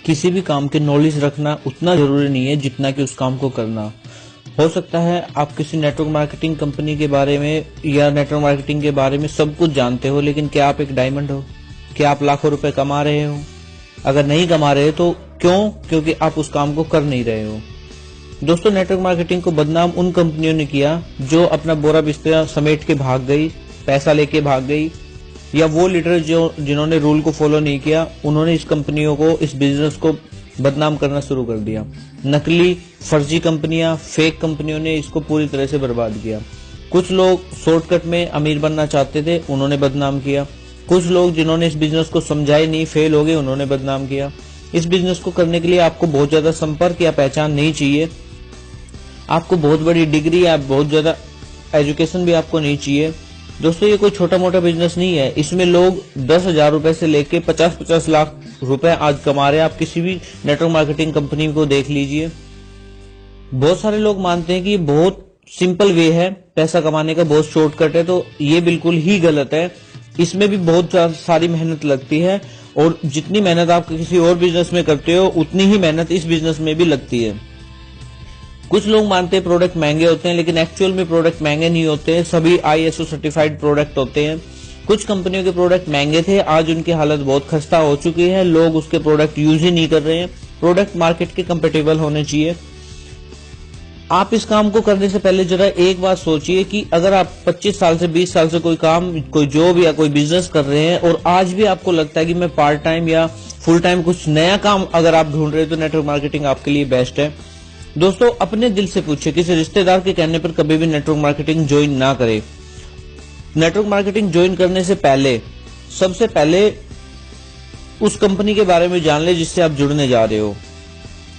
किसी भी काम के नॉलेज रखना उतना जरूरी नहीं है जितना कि उस काम को करना। हो सकता है आप किसी नेटवर्क मार्केटिंग कंपनी के बारे में या नेटवर्क मार्केटिंग के बारे में सब कुछ जानते हो, लेकिन क्या आप एक डायमंड हो? क्या आप लाखों रुपए कमा रहे हो? अगर नहीं कमा रहे तो क्यों? क्योंकि आप उस काम को कर नहीं रहे हो। दोस्तों, नेटवर्क मार्केटिंग को बदनाम उन कंपनियों ने किया जो अपना बोरा बिस्तरा समेट के भाग गई, पैसा लेके भाग गई, या वो लीडर जिन्होंने रूल को फॉलो नहीं किया, उन्होंने इस कंपनियों को, इस बिजनेस को बदनाम करना शुरू कर दिया। नकली फर्जी कंपनियां, फेक कंपनियों ने इसको पूरी तरह से बर्बाद किया। कुछ लोग शॉर्टकट में अमीर बनना चाहते थे, उन्होंने बदनाम किया। कुछ लोग जिन्होंने इस बिजनेस को समझा ही नहीं, फेल हो गए, उन्होंने बदनाम किया। इस बिजनेस को करने के लिए आपको बहुत ज्यादा संपर्क या पहचान नहीं चाहिए, आपको बहुत बड़ी डिग्री या बहुत ज्यादा एजुकेशन भी आपको नहीं चाहिए। दोस्तों, ये कोई छोटा मोटा बिजनेस नहीं है। इसमें लोग 10,000 रुपए से लेके 50-50 लाख रुपए आज कमा रहे हैं। आप किसी भी नेटवर्क मार्केटिंग कंपनी को देख लीजिए। बहुत सारे लोग मानते हैं कि बहुत सिंपल वे है पैसा कमाने का, बहुत शॉर्टकट है, तो ये बिल्कुल ही गलत है। इसमें भी बहुत सारी मेहनत लगती है, और जितनी मेहनत आप किसी और बिजनेस में करते हो उतनी ही मेहनत इस बिजनेस में भी लगती है। कुछ लोग मानते हैं प्रोडक्ट महंगे होते हैं, लेकिन एक्चुअल में प्रोडक्ट महंगे नहीं होते हैं। सभी ISO सर्टिफाइड प्रोडक्ट होते हैं। कुछ कंपनियों के प्रोडक्ट महंगे थे, आज उनकी हालत बहुत खस्ता हो चुकी है, लोग उसके प्रोडक्ट यूज ही नहीं कर रहे हैं। प्रोडक्ट मार्केट के कंपेटेबल होने चाहिए। आप इस काम को करने से पहले जरा एक बात सोचिए कि अगर आप 25 साल से 20 साल से कोई काम, कोई जॉब या कोई बिजनेस कर रहे हैं और आज भी आपको लगता है कि मैं पार्ट टाइम या फुल टाइम कुछ नया काम अगर आप ढूंढ रहे हो, तो नेटवर्क मार्केटिंग आपके लिए बेस्ट है। दोस्तों, अपने दिल से पूछिए, किसी रिश्तेदार के कहने पर कभी भी नेटवर्क मार्केटिंग ज्वाइन ना करें। नेटवर्क मार्केटिंग ज्वाइन करने से पहले सबसे पहले उस कंपनी के बारे में जान ले जिससे आप जुड़ने जा रहे हो।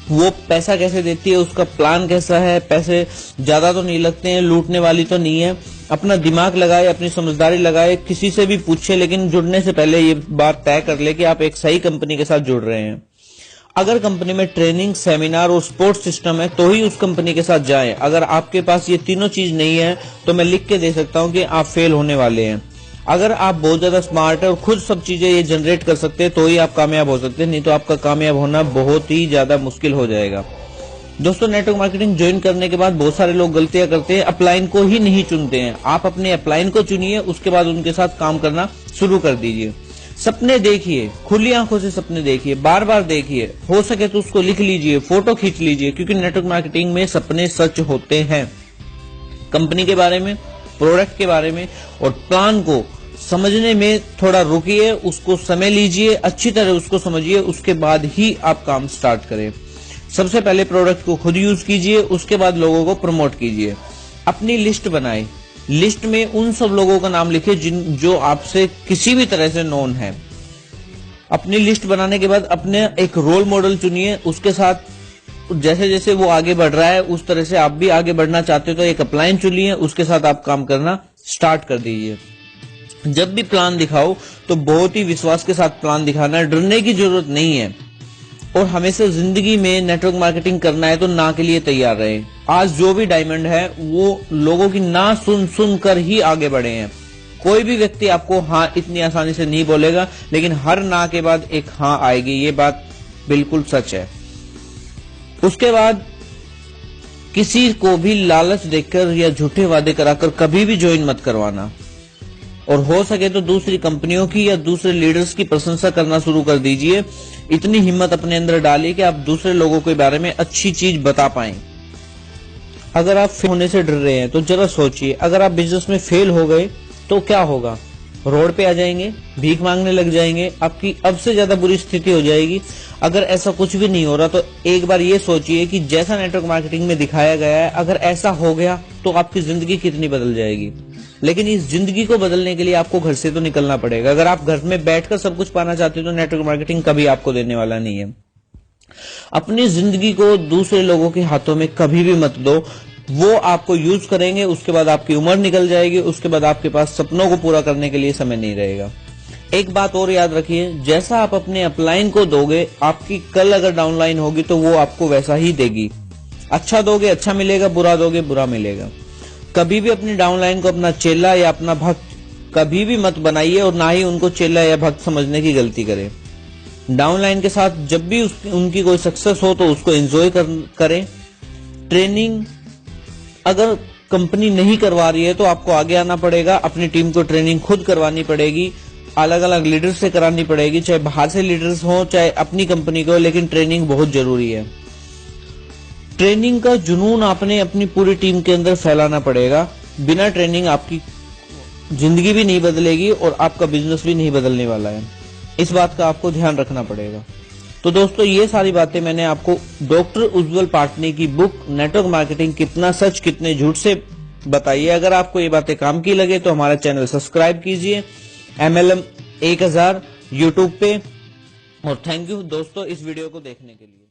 वो पैसा कैसे देती है, उसका प्लान कैसा है, पैसे ज्यादा तो नहीं लगते हैं, लूटने वाली तो नहीं है। अपना दिमाग लगाए, अपनी समझदारी लगाए, किसी से भी पूछे, लेकिन जुड़ने से पहले ये बात तय कर ले कि आप एक सही कंपनी के साथ जुड़ रहे हैं। अगर कंपनी में ट्रेनिंग, सेमिनार और सपोर्ट सिस्टम है तो ही उस कंपनी के साथ जाएं। अगर आपके पास ये तीनों चीज नहीं है तो मैं लिख के दे सकता हूं कि आप फेल होने वाले हैं। अगर आप बहुत ज्यादा स्मार्ट है और खुद सब चीजें ये जनरेट कर सकते हैं तो ही आप कामयाब हो सकते हैं, नहीं तो आपका कामयाब होना बहुत ही ज्यादा मुश्किल हो जाएगा। दोस्तों, नेटवर्क मार्केटिंग ज्वाइन करने के बाद बहुत सारे लोग गलतियां करते हैं, अपलाइन को ही नहीं चुनते हैं। आप अपने अपलाइन को चुनिए, उसके बाद उनके साथ काम करना शुरू कर दीजिए। सपने देखिए, खुली आंखों से सपने देखिए, बार बार देखिए, हो सके तो उसको लिख लीजिए, फोटो खींच लीजिए, क्योंकि नेटवर्क मार्केटिंग में सपने सच होते हैं। कंपनी के बारे में, प्रोडक्ट के बारे में और प्लान को समझने में थोड़ा रुकिए, उसको समय लीजिए, अच्छी तरह उसको समझिए, उसके बाद ही आप काम स्टार्ट करें। सबसे पहले प्रोडक्ट को खुद यूज कीजिए, उसके बाद लोगों को प्रमोट कीजिए। अपनी लिस्ट बनाएं, लिस्ट में उन सब लोगों का नाम लिखिए जो आपसे किसी भी तरह से नोन है। अपनी लिस्ट बनाने के बाद अपने एक रोल मॉडल चुनिए, उसके साथ जैसे जैसे वो आगे बढ़ रहा है उस तरह से आप भी आगे बढ़ना चाहते हो तो एक अपलाइन चुनिए, उसके साथ आप काम करना स्टार्ट कर दीजिए। जब भी प्लान दिखाओ तो बहुत ही विश्वास के साथ प्लान दिखाना है, डरने की जरूरत नहीं है। और हमेशा जिंदगी में नेटवर्क मार्केटिंग करना है तो ना के लिए तैयार रहे। आज जो भी डायमंड है वो लोगों की ना सुन कर ही आगे बढ़े हैं। कोई भी व्यक्ति आपको हाँ इतनी आसानी से नहीं बोलेगा, लेकिन हर ना के बाद एक हाँ आएगी, ये बात बिल्कुल सच है। उसके बाद किसी को भी लालच देकर या झूठे वादे कराकर कभी भी ज्वाइन मत करवाना, और हो सके तो दूसरी कंपनियों की या दूसरे लीडर्स की प्रशंसा करना शुरू कर दीजिए। इतनी हिम्मत अपने अंदर डालिए कि आप दूसरे लोगों के बारे में अच्छी चीज बता पाएं। अगर आप फेल होने से डर रहे हैं तो जरा सोचिए, अगर आप बिजनेस में फेल हो गए तो क्या होगा? रोड पे आ जाएंगे, भीख मांगने लग जाएंगे, आपकी अब से ज्यादा बुरी स्थिति हो जाएगी। अगर ऐसा कुछ भी नहीं हो रहा तो एक बार ये सोचिए कि जैसा नेटवर्क मार्केटिंग में दिखाया गया है, अगर ऐसा हो गया तो आपकी जिंदगी कितनी बदल जाएगी। लेकिन इस जिंदगी को बदलने के लिए आपको घर से तो निकलना पड़ेगा। अगर आप घर में बैठकर सब कुछ पाना चाहते हो तो नेटवर्क मार्केटिंग कभी आपको देने वाला नहीं है। अपनी जिंदगी को दूसरे लोगों के हाथों में कभी भी मत दो, वो आपको यूज करेंगे, उसके बाद आपकी उम्र निकल जाएगी, उसके बाद आपके पास सपनों को पूरा करने के लिए समय नहीं रहेगा। एक बात और याद रखिए, जैसा आप अपने अपलाइन को दोगे, आपकी कल अगर डाउनलाइन होगी तो वो आपको वैसा ही देगी। अच्छा दोगे अच्छा मिलेगा, बुरा दोगे बुरा मिलेगा। कभी भी अपनी डाउनलाइन को अपना चेला या अपना भक्त कभी भी मत बनाइए, और ना ही उनको चेला या भक्त समझने की गलती करें। डाउनलाइन के साथ जब भी उनकी कोई सक्सेस हो तो उसको एंजॉय करें। ट्रेनिंग अगर कंपनी नहीं करवा रही है तो आपको आगे आना पड़ेगा, अपनी टीम को ट्रेनिंग खुद करवानी पड़ेगी, अलग अलग लीडर्स से करानी पड़ेगी, चाहे बाहर से लीडर्स हो चाहे अपनी कंपनी को, लेकिन ट्रेनिंग बहुत जरूरी है। ट्रेनिंग का जुनून आपने अपनी पूरी टीम के अंदर फैलाना पड़ेगा। बिना ट्रेनिंग आपकी जिंदगी भी नहीं बदलेगी और आपका बिजनेस भी नहीं बदलने वाला है। इस बात का आपको ध्यान रखना पड़ेगा। तो दोस्तों, ये सारी बातें मैंने आपको डॉक्टर उज्जवल पाटनी की बुक नेटवर्क मार्केटिंग कितना सच कितने झूठ से बताई है। अगर आपको ये बातें काम की लगे तो हमारा चैनल सब्सक्राइब कीजिए MLM 1000 यूट्यूब पे। और थैंक यू दोस्तों इस वीडियो को देखने के लिए।